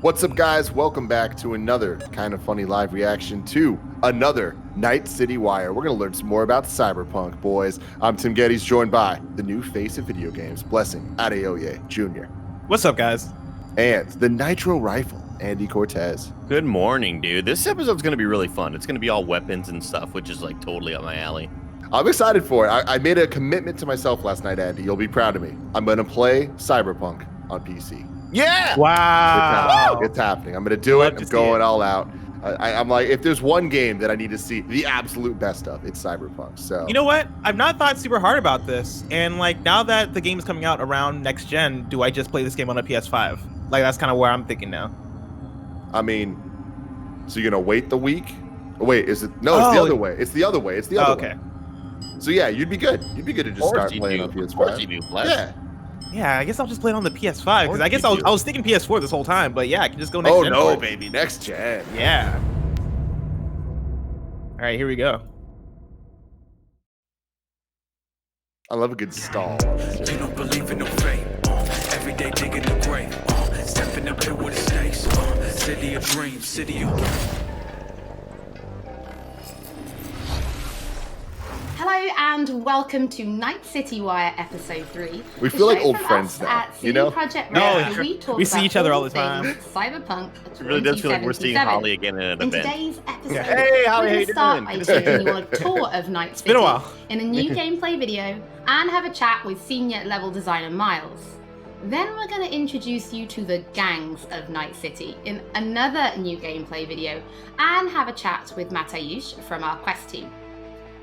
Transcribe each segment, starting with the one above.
What's up, guys? Welcome back to another kind of funny live reaction to another Night City Wire. We're going to learn some more about Cyberpunk, boys. I'm Tim Gettys, joined by the new face of video games, Blessing Adeoye Jr. What's up, guys? And the Nitro Rifle, Andy Cortez. Good morning, dude. This episode's going to be really fun. It's going to be all weapons and stuff, which is like totally up my alley. I'm excited for it. I made a commitment to myself last night, Andy. You'll be proud of me. I'm going to play Cyberpunk on PC. Yeah! Wow. It's happening. I'm going to do it. I'm going it. all out. I'm like, if there's one game that I need to see the absolute best of, it's Cyberpunk. So You know what? I've not thought super hard about this. And like now that the game is coming out around next gen, do I just play this game on a PS5? Like that's kind of where I'm thinking now. I mean, so you're going to wait the week? Oh, wait, is it? No, it's the other way. It's the other way. It's the other way. So yeah, you'd be good. You'd be good to just start playing on PS5. Of course you do, Bless. Yeah. Yeah, I guess I'll just play it on the PS5 because I guess I was thinking PS4 this whole time, but yeah, I can just go next gen. Oh no, baby, next gen. Yeah. All right, here we go. I love a good stall. You don't believe in no fate. Every day digging the grave. Stepping up here with the snakes. City of dreams, city of... Hello and welcome to Night City Wire episode 3. We feel like old friends now, you know? We see each other all the time. Cyberpunk 2077. It really does feel like we're seeing Holly again in an In event. today's episode, Hey, Holly, how we're you going to start doing? by taking you on a tour of Night City been a while. in a new gameplay video and have a chat with senior level designer Miles. Then we're going to introduce you to the gangs of Night City in another new gameplay video and have a chat with Mateusz from our quest team.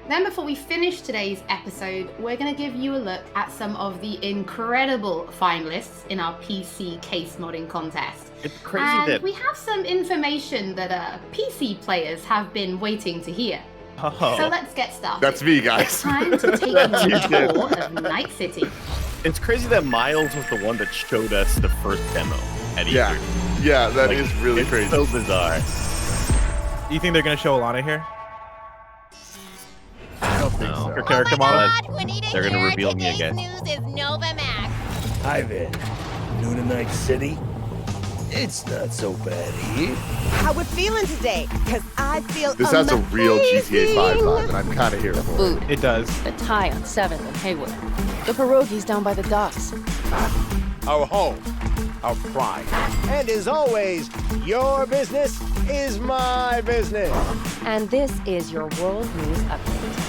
Then before we finish today's episode, we're going to give you a look at some of the incredible finalists in our PC case modding contest. It's crazy and that... we have some information that PC players have been waiting to hear. Oh. So let's get started. That's me, guys. It's time to take you on a tour of Night City. It's crazy that Miles was the one that showed us the first demo at E3. Yeah, that is Like, really it's crazy. so bizarre. Do you think they're gonna show Alana here? I don't think so. Her character model? They're gonna reveal me again. News is Nova Max. Hi there. New to Night City? It's not so bad here. How we feeling today? Because I feel This has a real GTA 5 vibe, and I'm kind of here for it. Food. It does. The Thai on 7th and Haywood. The pierogies down by the docks. Our home. Our pride. And as always, your business is my business. And this is your World News Update.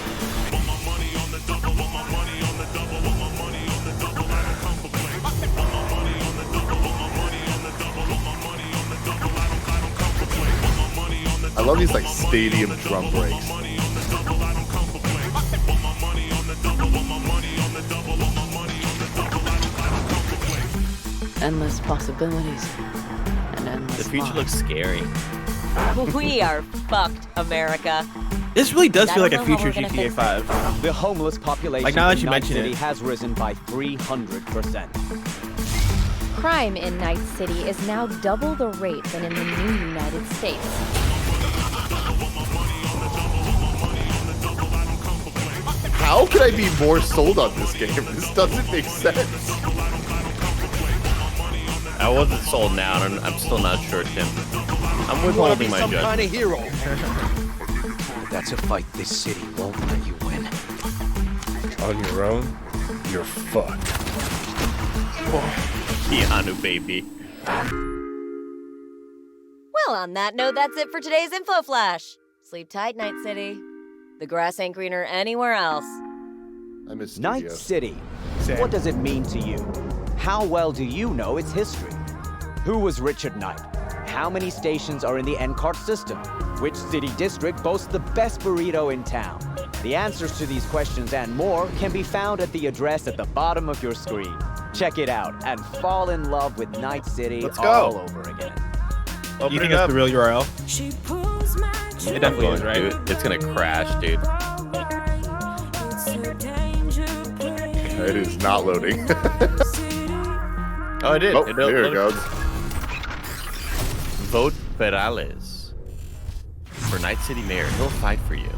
I love these like stadium drum breaks. Endless possibilities. And endless The future loss. looks scary. We are fucked, America. This really does I feel like don't a know how future we're gonna GTA fix 5. The homeless population Like, now that in you Night mention City it. has risen by 300%. Crime in Night City is now double the rate than in the new United States. How can I be more sold on this game? This doesn't make sense. I wasn't sold now, and I'm still not sure, Tim. I'm withholding my judgment. kind of hero. That's a fight this city won't let you win. On your own, you're fucked. Keanu, baby. Well, on that note, that's it for today's Info Flash. Sleep tight, Night City. The grass ain't greener anywhere else. I miss Night studios. City. Same. What does it mean to you? How well do you know its history? Who was Richard Knight? How many stations are in the NCART system? Which city district boasts the best burrito in town? The answers to these questions and more can be found at the address at the bottom of your screen. Check it out and fall in love with Night City Let's go. all over again. Open You think it it's up. the real URL? It definitely is, right? Dude, it's gonna crash, dude. It is not loading. Oh, it did. Oh, there it goes. Vote Perales for Night City Mayor. He'll fight for you.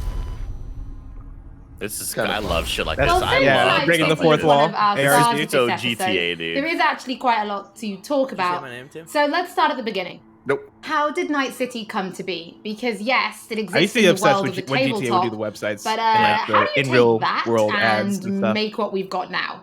This is Kinda I fun. love shit like That's- this. Well, I since yeah, love Night breaking the City fourth is one wall. of our ARG. stars of So this episode, GTA, dude. there is actually quite a lot to talk about. my name, Tim? So let's start at the beginning. Nope. How did Night City come to be? Because yes, it I used exists to be in the obsessed world with of the when GTA would tabletop, do the websites but and like how do you in take real that world ads and and stuff. make what we've got now?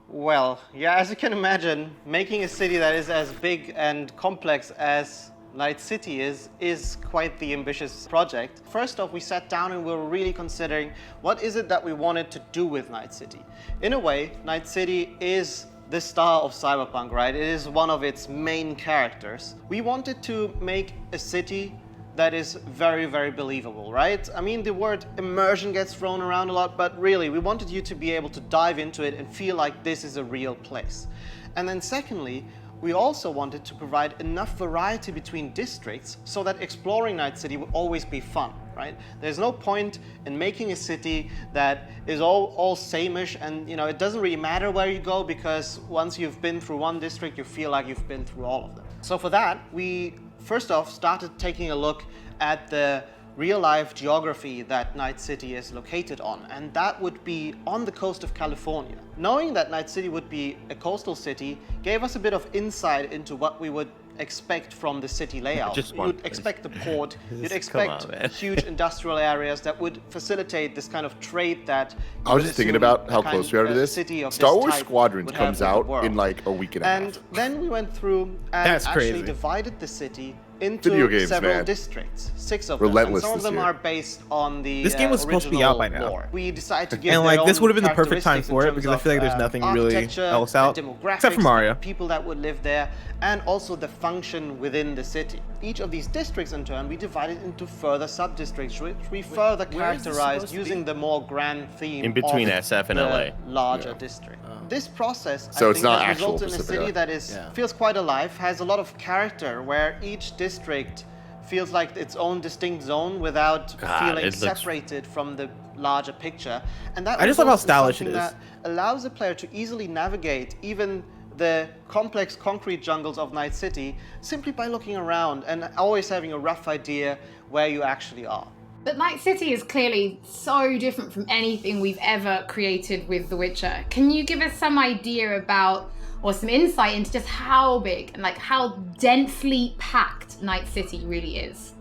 Well, yeah, as you can imagine, making a city that is as big and complex as Night City is quite the ambitious project. First off, we sat down and we were really considering what is it that we wanted to do with Night City. In a way, Night City is the star of Cyberpunk, right? It is one of its main characters. We wanted to make a city that is very, very believable, right? I mean, the word immersion gets thrown around a lot, but really, we wanted you to be able to dive into it and feel like this is a real place. And then secondly, we also wanted to provide enough variety between districts so that exploring Night City would always be fun, right? There's no point in making a city that is all same-ish, and you know, it doesn't really matter where you go, because once you've been through one district, you feel like you've been through all of them. So for that, we first off started taking a look at the real-life geography that Night City is located on, and that would be on the coast of California. Knowing that Night City would be a coastal city gave us a bit of insight into what we would expect from the city layout. You'd expect the port, you'd expect huge industrial areas that would facilitate this kind of trade that I was just thinking about how close we are to this. Star Wars Squadrons comes out in like a week and a half. And then we went through and That's actually crazy. divided the city Video into games, several man. districts, 6 of Relentless them. And some of this them year. are based on the This game was supposed to be out by now. lore. We decided to give And their like this own would have been the perfect time characteristics for in it because I terms feel like of, there's nothing really architecture, else out demographics, except for Mario. people that would live there, and also the function within the city. Each of these districts in turn we divided into further sub-districts, which we further where is this characterized supposed to using be? the more grand theme In between of SF and the LA. larger district. This process, So I it's think, not has actual resulted in a Pacific city Island. that is feels quite alive, has a lot of character, where each district feels like its own distinct zone without feeling it looks- separated from the larger picture. And that I just love how results in stylish it something is. that allows the player to easily navigate even the complex concrete jungles of Night City simply by looking around and always having a rough idea where you actually are. But Night City is clearly so different from anything we've ever created with The Witcher. Can you give us some idea about, or some insight into just how big and like how densely packed Night City really is?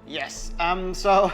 Yes, so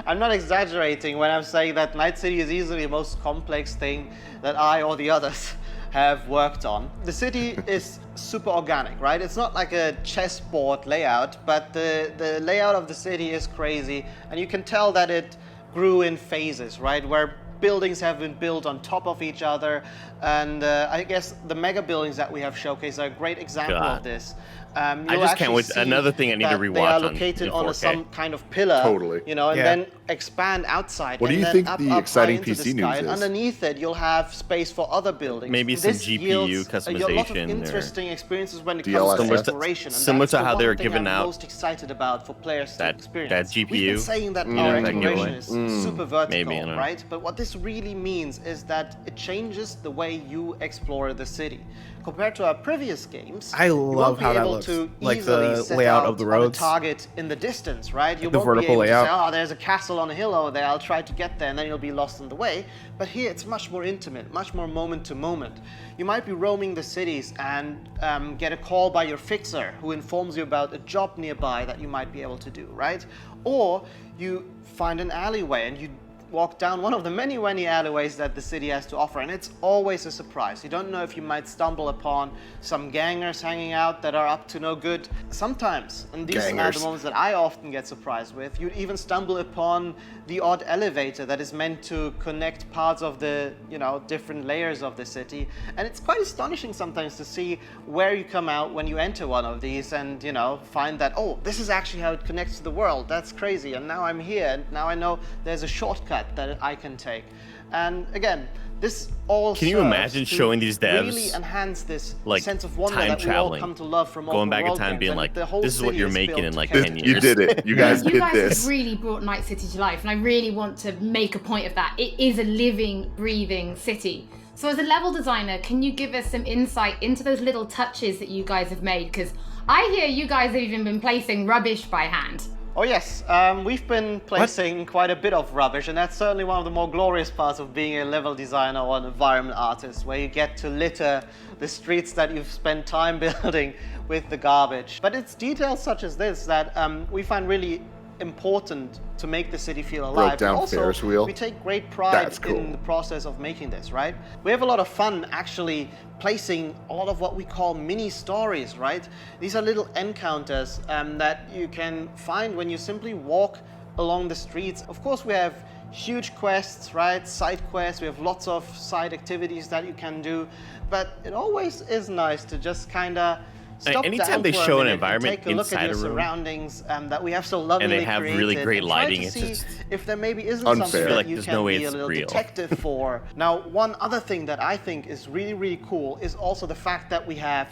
I'm not exaggerating when I'm saying that Night City is easily the most complex thing that I or the others have worked on. The city is super organic, right? It's not like a chessboard layout, but the layout of the city is crazy, and you can tell that it grew in phases, right? Where buildings have been built on top of each other, and I guess the mega buildings that we have showcased are a great example of this. I just can't wait. Another thing I need to rewatch They are on located in on 4K. some kind of pillar, Totally. you know, and Yeah. then expand outside. What do and you then think up, the up exciting high into PC the sky, news and is? underneath it, you'll have space for other buildings. Maybe some This GPU yields a lot of customization or- interesting experiences when it DLSS. comes to exploration. And Similar that's to the how one they were thing giving I'm out most excited about for players to that experience. GPU. We've been saying that Yeah, our that exploration giveaway. is super vertical, Maybe, I don't know. right? But what this really means is that it changes the way you explore the city. Compared to our previous games, I you love won't be how that able looks. to Like easily the set layout out of the on roads. a target in the distance, right? You The won't be vertical able to say, layout. oh, there's a castle on a hill over there, I'll try to get there, and then you'll be lost on the way. But here it's much more intimate, much more moment to moment. You might be roaming the cities and get a call by your fixer who informs you about a job nearby that you might be able to do, right? Or you find an alleyway and you walk down one of the many, many alleyways that the city has to offer, and it's always a surprise. You don't know if you might stumble upon some gangers hanging out that are up to no good. Sometimes, and these are Gangers. the moments that I often get surprised with, you'd even stumble upon the odd elevator that is meant to connect parts of the, you know, different layers of the city. And it's quite astonishing sometimes to see where you come out when you enter one of these and, you know, find that, oh, this is actually how it connects to the world. That's crazy. And now I'm here, and now I know there's a shortcut that I can take. And again, this all Can you serves imagine to showing these devs, really enhance this like, sense of wonder time that we all traveling, come to love from going open back in world time games, being and like, the whole this is what city you're is making built in to like capture 10 You years. did it. You guys You did guys this. have really brought Night City to life, and I really want to make a point of that. It is a living, breathing city. So as a level designer, can you give us some insight into those little touches that you guys have made? Because I hear you guys have even been placing rubbish by hand. Oh yes, we've been placing quite a bit of rubbish, and that's certainly one of the more glorious parts of being a level designer or an environment artist, where you get to litter the streets that you've spent time building with the garbage. But it's details such as this that we find really important to make the city feel alive. Broke down Also, Ferris wheel. we take great pride That's cool. in the process of making this, right? We have a lot of fun actually placing a lot of what we call mini stories, right? These are little encounters that you can find when you simply walk along the streets. Of course, we have huge quests, right? Side quests. We have lots of side activities that you can do, but it always is nice to just kind of stop anytime down they for a show an minute environment and take a look inside at a your room, surroundings that we have so lovely and they have really great and try lighting, to it's see just if there maybe isn't unfair. something I feel that like you there's can no way be a it's little real. detective for. Now, one other thing that I think is really, really cool is also the fact that we have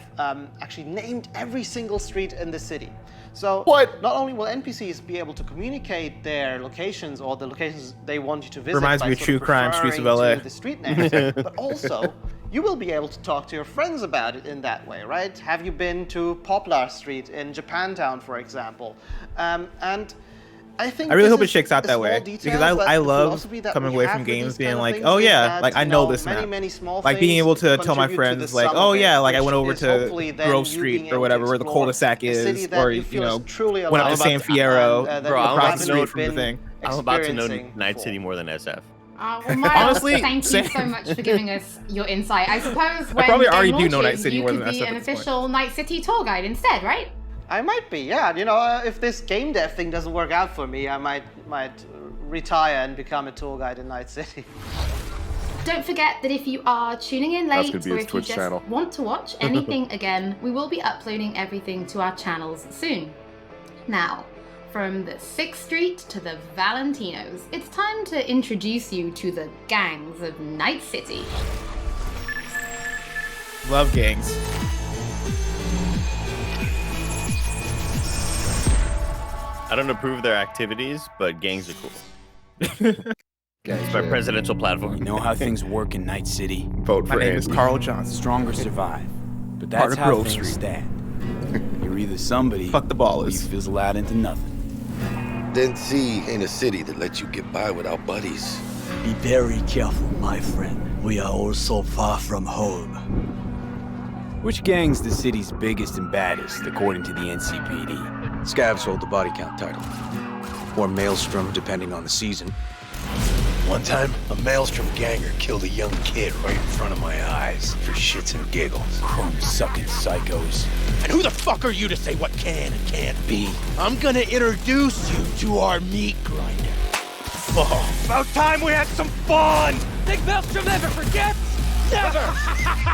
actually named every single street in the city. So not only will NPCs be able to communicate their locations or the locations they want you to visit, Reminds by me of sort True Crime Streets of LA. to the street names, but also you will be able to talk to your friends about it in that way, right? Have you been to Poplar Street in Japantown, for example? And I think I really this hope it is shakes out a that small way detail, because but I the love philosophy that coming we away have from with games these being kind of like, things oh is yeah, that, like I you know know, this now. many small Like being things able to tell my contribute to friends the like, sum oh of it, yeah, like I which went over is to hopefully then Grove you Street being or able to whatever where the explore cul-de-sac a city is, that or you feel is truly went up alive to San and, Fierro that Bro, you've I'm across about the to know street from the thing. I'm about to know experiencing Night before. City more than SF. Well, Miles, Honestly, thank you same. so much for giving us your insight. I suppose when probably game already do know launches, Night City you more could than be SF an at this point. official Night City tour guide instead, right? I might be, yeah. You know, if this game dev thing doesn't work out for me, I might retire and become a tour guide in Night City. Don't forget that if you are tuning in That's late gonna be or his if you Twitch just channel. want to watch anything again, we will be uploading everything to our channels soon. Now, from the 6th Street to the Valentinos, it's time to introduce you to the gangs of Night City. Love gangs. I don't approve their activities, but gangs are cool. Gang It's my shit. presidential platform. You know how things work in Night City. Vote My for name is Andy. Carl Johnson. Stronger survive. But Part that's of how Grove things Street. stand. You're either somebody Fuck the or you ballers. fizzle out into nothing. Then C ain't a city that lets you get by without buddies. Be very careful, my friend. We are all so far from home. Which gang's the city's biggest and baddest, according to the NCPD? Scavs hold the body count title. Or Maelstrom, depending on the season. One time, a Maelstrom ganger killed a young kid right in front of my eyes for shits and giggles. Chrome-sucking psychos. And who the fuck are you to say what can and can't be? I'm gonna introduce you to our meat grinder. Oh, about time we had some fun! Think Maelstrom never forgets? Never!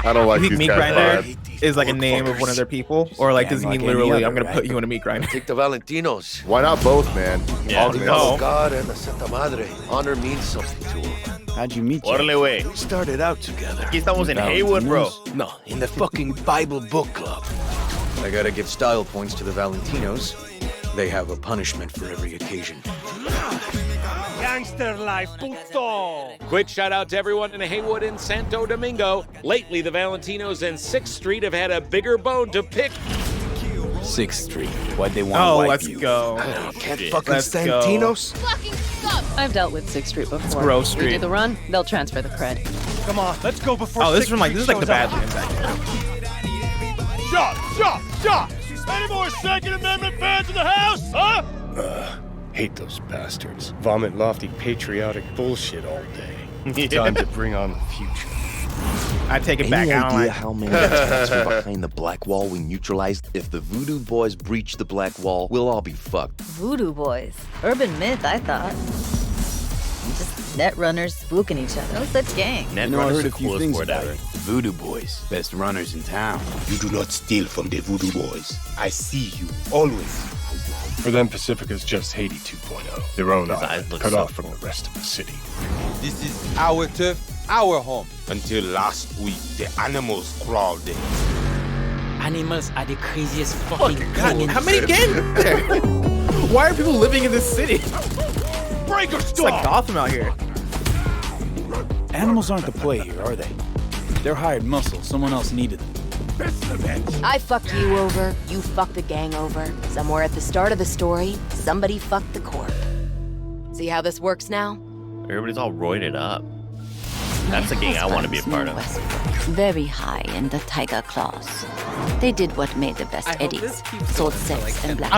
I don't like You these think meat guys. grinder is like a name of one of their people, or like does it Gang mean like any literally other, I'm gonna right? put you in a meat grinder? Take the Valentinos. Why not both, man? Yeah, All The the no. God and the Santa Madre. Honor means something to them. How'd you meet you? Órale, güey. We started out together. Aquí estamos en Haywood, bro. No, in the fucking Bible book club. I gotta give style points to the Valentinos. They have a punishment for every occasion. Gangster life, puto! Quick shout out to everyone in Haywood and Santo Domingo. Lately, the Valentinos and 6th Street have had a bigger bone to pick. 6th Street. Why'd they want to Oh, wipe let's you? go. Can't Shit. fucking Let's stand go. Tinos. I've dealt with 6th Street before. Grove We Street. do the run, they'll transfer the cred. Come on, let's go before Oh, this is 6th from like Street this is like the shows up. Badlands actually. Shot! Any more Second Amendment fans in the house, huh? Hate those bastards. Vomit lofty patriotic bullshit all day. Yeah. Time to bring on the future. I take it back. I don't like. how many attacks were behind the Black Wall we neutralized? If the Voodoo Boys breach the Black Wall, we'll all be fucked. Voodoo Boys. Urban myth, I thought. Just net runners spooking each other. No such gang. Net You know, I runner's heard the a few coolest things word about ever. it. Voodoo Boys, best runners in town. You do not steal from the Voodoo Boys. I see you, always. For them, Pacifica's just Haiti 2.0. Their own His island, eyes look cut so off from the rest of the city. This is our turf, our home. Until last week, the animals crawled in. Animals are the craziest fucking God, how many gangs? Why are people living in this city? Breaker It's like Gotham out here. Animals aren't the play here, are they? They're hired muscle. Someone else needed them. I fucked you over, you fucked the gang over. Somewhere at the start of the story, somebody fucked the corp. See how this works now? Everybody's all roided up. That's the gang I want to be a part of. Very high in the tiger claws. They did what made the best eddies. Sold sex and black See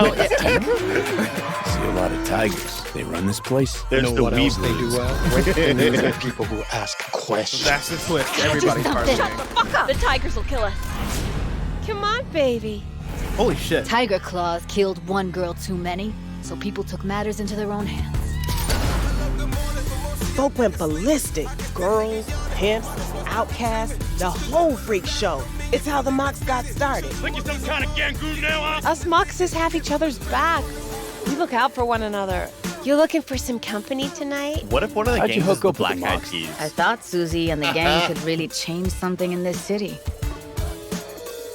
a lot of tigers. They run this place. There's the what else they Weeblues. do well? They're people who ask questions. That's the twist. Everybody's part of the gang. Fuck up! The tigers will kill us. Come on, baby. Holy shit. Tiger Claws killed one girl too many, so people took matters into their own hands. Folk went ballistic. Girls, pimps, outcasts, the whole freak show. It's how the Mox got started. Think you're some kind of gangoon now, huh? Us Moxes have each other's back. We look out for one another. You looking for some company tonight? What if one of the How'd you gangs hook is the up with the Black Eyed Mox? Peas? I thought Susie and the gang could really change something in this city.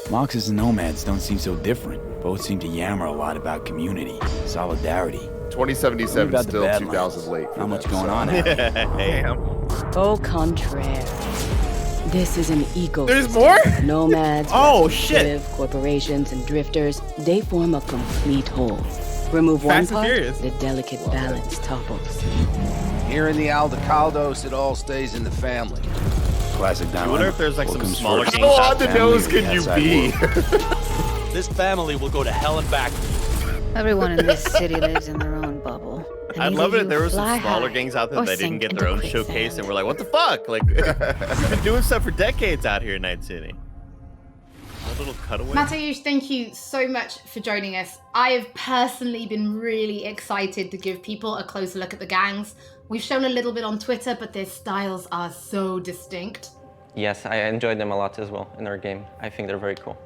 Moxes and nomads don't seem so different. Both seem to yammer a lot about community, solidarity. 2077 What about still the 2000 late. for Not much that, going so. on out there. Au contraire. This is an ecosystem. There's more? Nomads, Oh, shit. live, corporations, and drifters, they form a complete whole. Remove one Fast and part, Furious. the delicate balance topples. Here in the Aldecaldos, it all stays in the family. Classic I dilemma. wonder if there's like What some comes smaller first? gangs How out on the there. nose Family or can you the be? outside This family will go to hell and back. Everyone in this city lives in their own bubble. And I'd either love it you if there was some fly smaller high gangs out there or that didn't sink get into their own quicksand. showcase, and we're like, what the fuck? Like, we've been doing stuff for decades out here in Night City. A little cutaway. Mateusz, thank you so much for joining us. I have personally been really excited to give people a closer look at the gangs. We've shown a little bit on Twitter, but their styles are so distinct. Yes, I enjoyed them a lot as well in our game. I think they're very cool.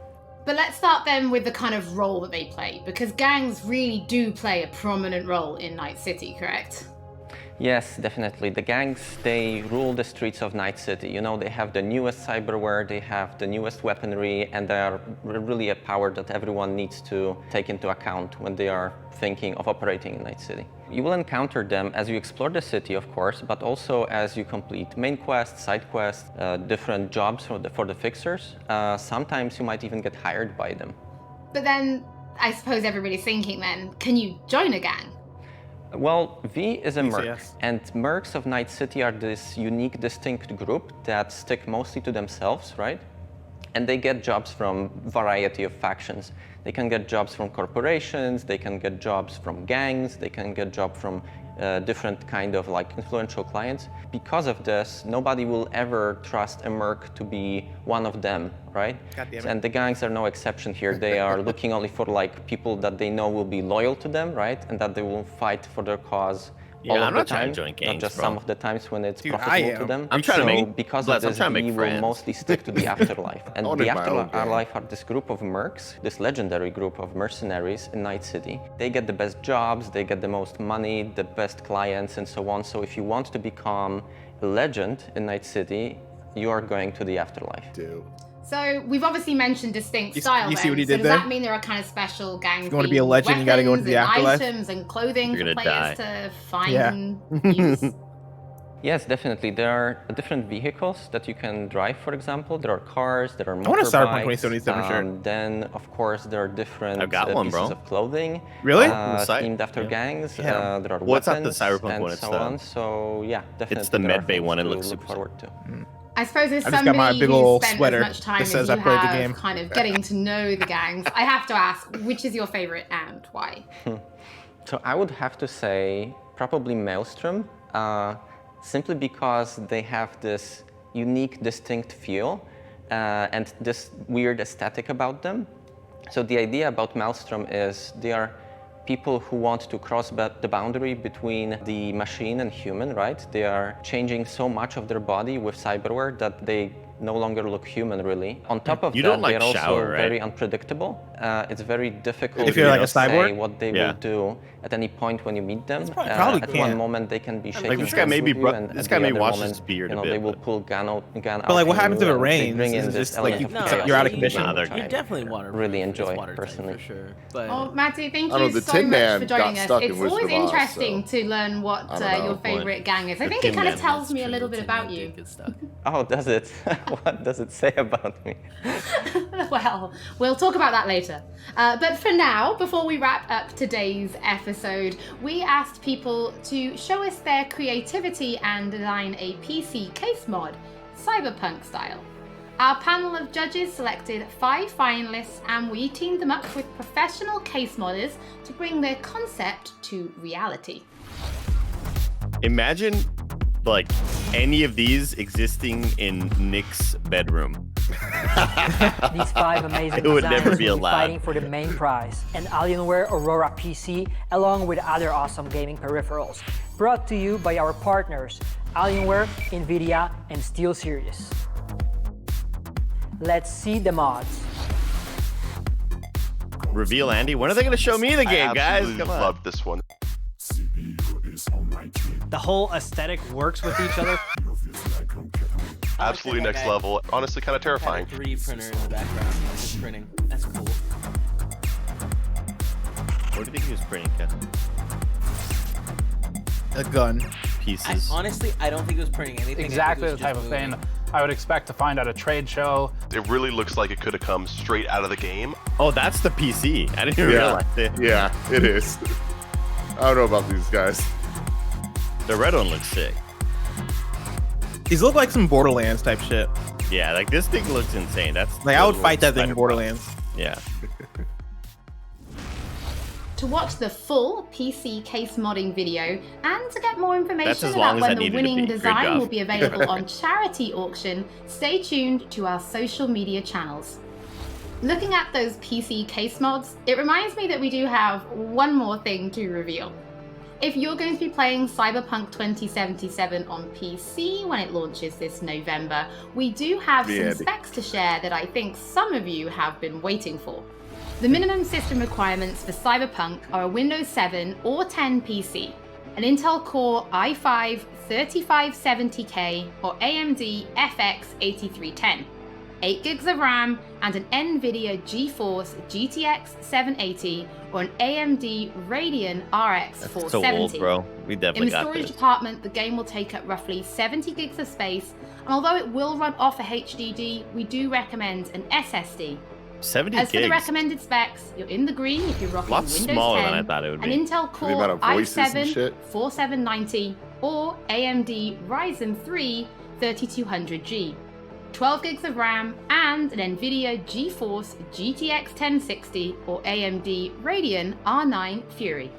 But let's start then with the kind of role that they play, because gangs really do play a prominent role in Night City, correct? Yes, definitely. The gangs, they rule the streets of Night City. You know, they have the newest cyberware, they have the newest weaponry, and they are really a power that everyone needs to take into account when they are thinking of operating in Night City. You will encounter them as you explore the city, of course, but also as you complete main quests, side quests, different jobs for the fixers. Sometimes you might even get hired by them. But then, I suppose everybody's thinking then, can you join a gang? Well, V is a merc, yes. and mercs of Night City are this unique, distinct group that stick mostly to themselves, right? And they get jobs from variety of factions. They can get jobs from corporations, they can get jobs from gangs, they can get jobs from different kind of like influential clients. Because of this, nobody will ever trust a merc to be one of them, right? And the gangs are no exception here. They are looking only for like people that they know will be loyal to them, right? And that they will fight for their cause. Yeah, all of I'm the not trying time, to join gangs, not just bro. some of the times when it's Dude, profitable I to am. them. I'm trying to So make- because Bless, of I'm this, trying to make we will friends. mostly stick to the afterlife. And I'll the make my own gang. afterlife are this group of mercs, this legendary group of mercenaries in Night City. They get the best jobs, they get the most money, the best clients, and so on. So if you want to become a legend in Night City, you are going to the afterlife. Dude. So we've obviously mentioned distinct You style. see what he so did does there? that mean there are kind of special gangs? If you wanna be a legend, you gotta go into the afterlife? Items and clothing You're for gonna players die. to find Yeah. and use. Yes, definitely. There are different vehicles that you can drive, for example. There are cars, there are motorbikes. I want a Cyberpunk 2077 shirt. Then, of course, there are different I've got one, pieces bro. of clothing. Really? On the site. Themed after Yeah. gangs. Yeah. There are What's not the weapons Cyberpunk and one, it's so the- on. So, yeah, definitely. the there are Med Bay things one, it to looks look super forward to. I suppose as I just got my somebody big who's ol' spent sweater as much time that as says you I played the have game. kind of getting to know the gangs, I have to ask, which is your favorite and why? So I would have to say probably Maelstrom, simply because they have this unique, distinct feel and this weird aesthetic about them. So the idea about Maelstrom is they are people who want to cross the boundary between the machine and human, right? They are changing so much of their body with cyberware that they no longer look human, really. On top of You that, don't, like, they're also shower, right? very unpredictable. It's very difficult If you're like a to say cyborg? what they Yeah. will do at any point when you meet them. probably At can't. one moment, they can be shaking Like, this guy hands may be with you, bro- and this at guy the may other wash moment, his beard you a know, bit, they will but- pull gun out. But like, what happens if it and they rains? bring in Is it this just like element you, of it's like chaos you're out of that commission? you Nah, they're- try You're to definitely waterproof. really It's enjoy watertight personally. for sure. But Oh, Matty, thank I don't know, you the so Tin much Man for got joining us. stuck in It's Wizard always of Oz, interesting so to learn what I don't know. your favorite gang is. I The think it Tin kind of Man. tells me a little bit about you. Oh, does it? What does it say about me? Well, we'll talk about that later. But for now, before we wrap up today's episode, we asked people to show us their creativity and design a PC case mod, Cyberpunk style. Our panel of judges selected 5 finalists, and we teamed them up with professional case modders to bring their concept to reality. Imagine, like, any of these existing in Nick's bedroom. These 5 amazing It would designers never be will allowed. fighting for the main prize, an Alienware Aurora PC, along with other awesome gaming peripherals. Brought to you by our partners, Alienware, Nvidia, and SteelSeries. Let's see the mods. Reveal, Andy. When are they going to show me the game, guys? Come on. Love this one. The whole aesthetic works with each other. Absolutely next level. Honestly, kind of terrifying. 3D printer in the background, just printing. That's cool. What do you think he was printing, Ken? A gun. Pieces. Honestly, I don't think it was printing anything. Exactly the I think type it was of just thing moving. I would expect to find at a trade show. It really looks like it could have come straight out of the game. Oh, that's the PC. I didn't even realize it. Yeah, it is. I don't know about these guys. The red one looks sick. These look like some Borderlands type shit. Yeah, like this thing looks insane. That's Like I would fight that thing in Borderlands. Yeah. To watch the full PC case modding video and to get more That's information as long about as that when the needed to winning be. Great design job. will be available on charity auction, stay tuned to our social media channels. Looking at those PC case mods, it reminds me that we do have one more thing to reveal. If you're going to be playing Cyberpunk 2077 on PC when it launches this November, we do have some specs to share that I think some of you have been waiting for. The minimum system requirements for Cyberpunk are a Windows 7 or 10 PC, an Intel Core i5 3570K or AMD FX 8310, 8 gigs of RAM, and an NVIDIA GeForce GTX 780 or an AMD Radeon RX That's 470. so old, bro. We In definitely the got storage this. department, the game will take up roughly 70 gigs of space, and although it will run off a HDD, we do recommend an SSD. 70 As for the gigs. recommended specs, you're in the green if you're rocking Lot Windows smaller 10, than I thought it would an be. Intel For the amount Core of voices and i7 shit. 4790 or AMD Ryzen 3 3200G. 12 gigs of RAM and an NVIDIA GeForce GTX 1060 or AMD Radeon R9 Fury.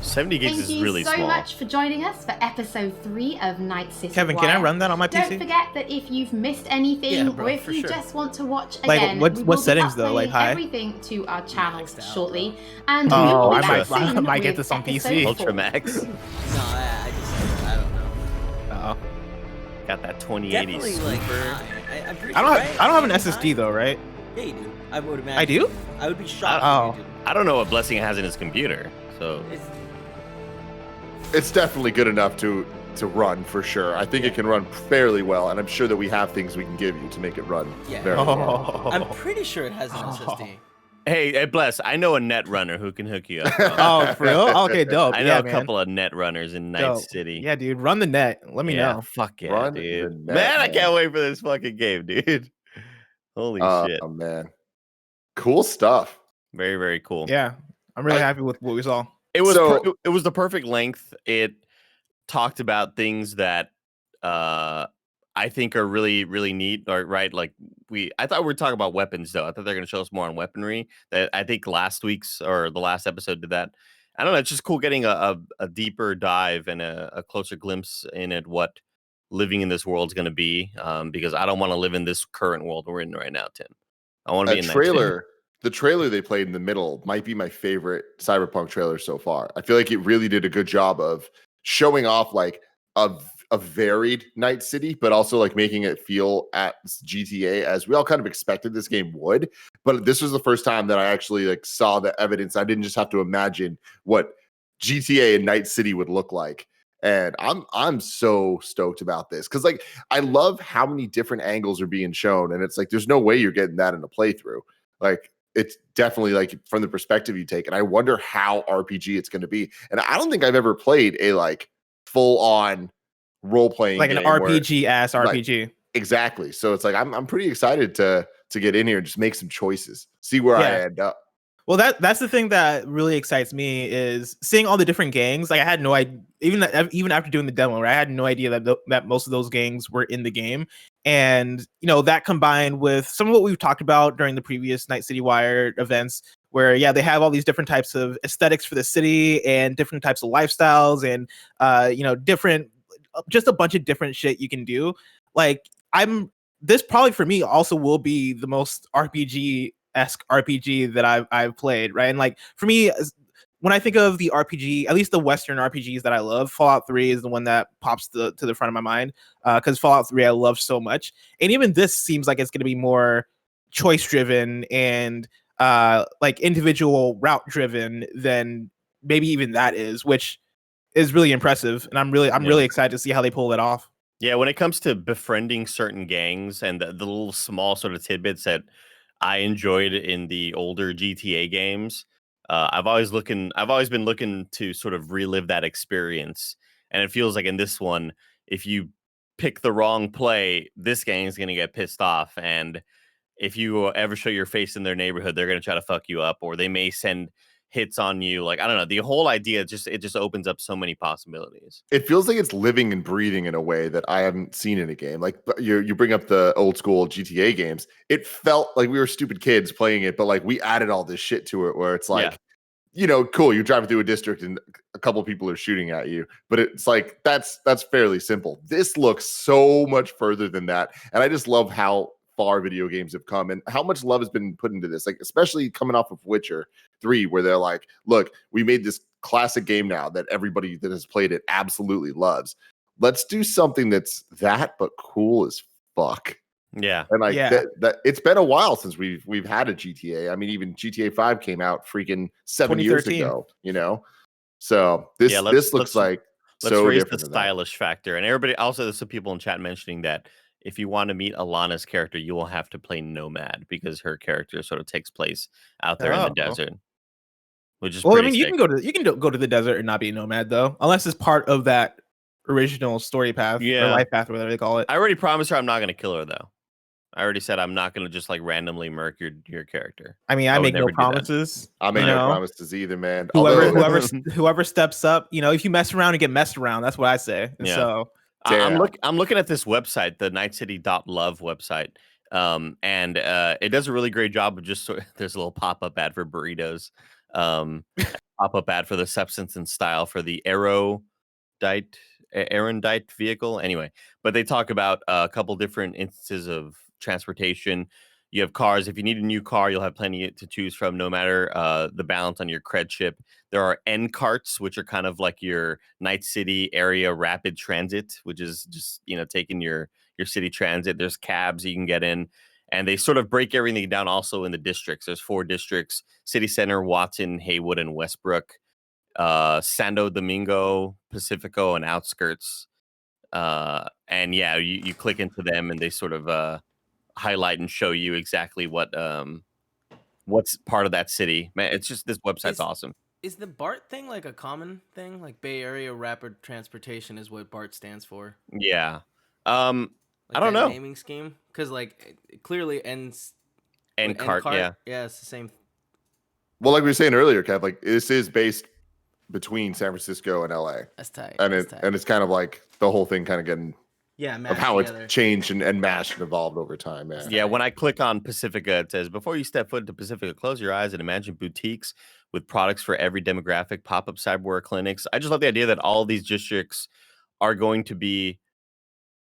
70 gigs Thank is you really so small. much for joining us for episode 3 of Night City Kevin, can I Wire. run that on my Don't PC? forget that if you've missed anything Yeah, bro, or if for you sure. just want to watch Like, again, what we will be settings though? Like, uploading high? everything to our channels shortly. And we Oh, will be I back might, I soon might get with this on episode PC. 4. Ultra Max. No, I don't know. Uh-oh. Got that 2080 Definitely, like, super. I'm pretty I don't sure, have, I don't have an right? SSD though, right? Yeah, you do. I would imagine. I do? I would be shocked Oh. if you I don't know what Blessing has in his computer, so It's definitely good enough to run for sure. I think it can run fairly well, and I'm sure that we have things we can give you to make it run did. Yeah. very well. I'm pretty sure it has an SSD. Hey, Bless, I know a net runner who can hook you up. Oh, for real? Okay, dope. I know Yeah, a man. couple of net runners in Night Dope. City. Yeah, dude, run the net. Let me Yeah, know. Fuck yeah, Run the dude. net, Man, I man. can't wait for this fucking game, dude. Holy shit. Oh man, cool stuff. Very, very cool. Yeah, I'm really happy with what we saw. It was So- it was the perfect length. It talked about things that I think are really, really neat. Or right, like I thought we were talking about weapons though. I thought they're going to show us more on weaponry. That I think last week's or the last episode did that. I don't know. It's just cool getting a deeper dive and a closer glimpse in at what living in this world is going to be. Because I don't want to live in this current world we're in right now, Tim. I want to be in that trailer. The trailer they played in the middle might be my favorite Cyberpunk trailer so far. I feel like it really did a good job of showing off like a varied Night City, but also like making it feel at GTA as we all kind of expected this game would. But this was the first time that I actually like saw the evidence. I didn't just have to imagine what GTA and Night City would look like. And I'm so stoked about this because like I love how many different angles are being shown, and it's like there's no way you're getting that in a playthrough. Like it's definitely like from the perspective you take, and I wonder how RPG it's going to be. And I don't think I've ever played a like full on role playing Like an game where- RPG ass like, RPG. exactly. So it's like I'm pretty excited to to get in here and just make some choices, see where I end up. Well, that's the thing that really excites me is seeing all the different gangs. Like I had no idea, even after doing the demo, right, I had no idea that most of those gangs were in the game. And that combined with some of what we've talked about during the previous Night City Wire events, where they have all these different types of aesthetics for the city and different types of lifestyles and different, just a bunch of different shit you can do. Like this probably for me also will be the most RPG-esque RPG that I've played, right? And like for me, when I think of the RPG, at least the Western RPGs that I love, Fallout 3 is the one that pops to the front of my mind because Fallout 3 I love so much. And even this seems like it's going to be more choice-driven and like individual route-driven than maybe even that is, which is really impressive. And I'm really excited to see how they pull it off. Yeah, when it comes to befriending certain gangs and the little small sort of tidbits that I enjoyed in the older GTA games, I've always been looking to sort of relive that experience. And it feels like in this one, if you pick the wrong play, this gang is going to get pissed off. And if you ever show your face in their neighborhood, they're going to try to fuck you up, or they may send hits on you. Like, I don't know. The whole idea just opens up so many possibilities. It feels like it's living and breathing in a way that I haven't seen in a game. Like you bring up the old school GTA games. It felt like we were stupid kids playing it, but like we added all this shit to it where it's like, cool, you're driving through a district and a couple people are shooting at you, but it's like that's fairly simple. This looks so much further than that. And I just love how far video games have come and how much love has been put into this, like especially coming off of Witcher 3, where they're like, look, we made this classic game now that everybody that has played it absolutely loves. Let's do something that's that but cool as fuck. Yeah. And like that it's been a while since we've had a GTA. I mean, even GTA 5 came out freaking 7 years ago, So this looks like let's raise the stylish factor. And everybody, also there's some people in chat mentioning that if you want to meet Alana's character, you will have to play Nomad because her character sort of takes place out there in the desert. Which is I mean, you can go to the desert and not be a nomad though, unless it's part of that original story path or life path, or whatever they call it. I already promised her I'm not going to kill her though. I already said I'm not going to just like randomly murk your character. I mean, I make no promises. I make no promises either, man. Whoever steps up, if you mess around and get messed around, that's what I say. And so I'm looking at this website, the nightcity.love website, and it does a really great job of just there's a little pop-up ad for burritos, pop-up ad for the substance and style for the erudite vehicle. Anyway, but they talk about a couple different instances of transportation. You have cars. If you need a new car, you'll have plenty to choose from, no matter the balance on your cred chip. There are N carts, which are kind of like your Night City area rapid transit, which is just taking your city transit. There's cabs you can get in, and they sort of break everything down also in the districts. There's 4 districts: City Center, Watson, Haywood, and Westbrook, Santo Domingo, Pacifico, and outskirts. And you click into them, and they sort of highlight and show you exactly what's part of that city. Man, it's just, this website's awesome. Is the BART thing like a common thing? Like Bay Area Rapid Transportation is what BART stands for. Yeah. I don't know. Naming scheme, because like clearly N cart. Yeah, it's the same. Well, like we were saying earlier, Kev, like this is based between San Francisco and LA. That's tight. And it's kind of like the whole thing kind of getting of how together. It's changed and mashed and evolved over time, man. Yeah, when I click on Pacifica, it says, before you step foot into Pacifica, close your eyes and imagine boutiques with products for every demographic, pop-up cyberware clinics. I just love the idea that all these districts are going to be,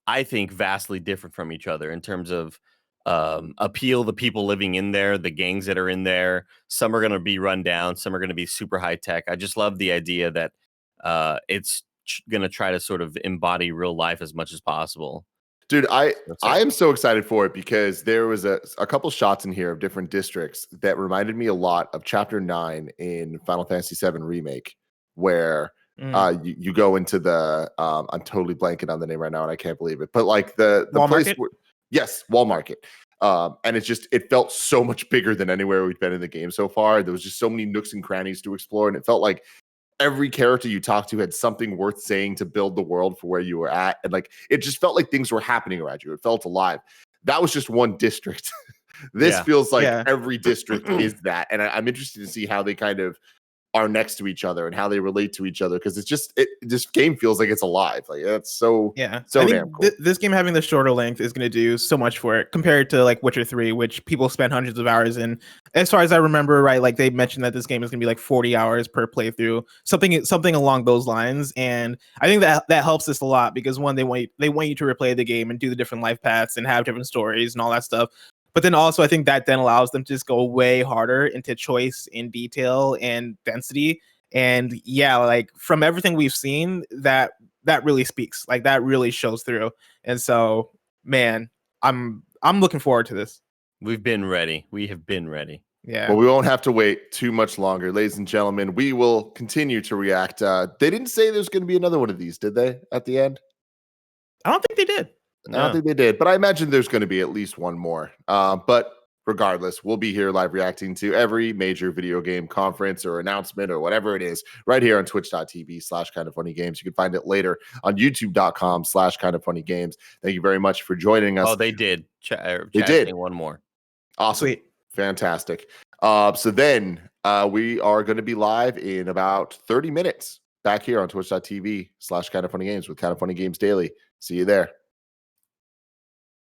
I think, vastly different from each other in terms of appeal, the people living in there, the gangs that are in there. Some are going to be run down, some are going to be super high tech. I just love the idea that it's going to try to sort of embody real life as much as possible. Dude, I am so excited for it because there was a couple shots in here of different districts that reminded me a lot of Chapter 9 in Final Fantasy VII Remake, where you go into the I'm totally blanking on the name right now and I can't believe it, but like the place where, yes, Wall Market. And it felt so much bigger than anywhere we've been in the game so far. There was just so many nooks and crannies to explore, and it felt like every character you talked to had something worth saying to build the world for where you were at. And like, it just felt like things were happening around you. It felt alive. That was just one district. This feels like Yeah. every district is that, and I'm interested to see how they kind of are next to each other and how they relate to each other, because this game feels like it's alive. Like that's so I damn think cool. this game having the shorter length is going to do so much for it compared to like Witcher 3, which people spend hundreds of hours in. As far as I remember, right, like they mentioned that this game is going to be like 40 hours per playthrough, something along those lines. And I think that helps us a lot because one, they want you to replay the game and do the different life paths and have different stories and all that stuff. But then also, I think that then allows them to just go way harder into choice in detail and density. And yeah, like from everything we've seen, that really speaks. Like that really shows through. And so, man, I'm looking forward to this. We've been ready. We have been ready. Yeah. Well, we won't have to wait too much longer, ladies and gentlemen. We will continue to react. They didn't say there's going to be another one of these, did they? At the end, I don't think they did. I don't think they did, but I imagine there's going to be at least one more. But regardless, we'll be here live reacting to every major video game conference or announcement or whatever it is right here on twitch.tv/kindoffunnygames. You can find it later on youtube.com/kindoffunnygames. Thank you very much for joining us. Oh, they did. They did. One more. Awesome. Sweet. Fantastic. So then we are going to be live in about 30 minutes back here on twitch.tv/kindoffunnygames with Kind of Funny Games Daily. See you there.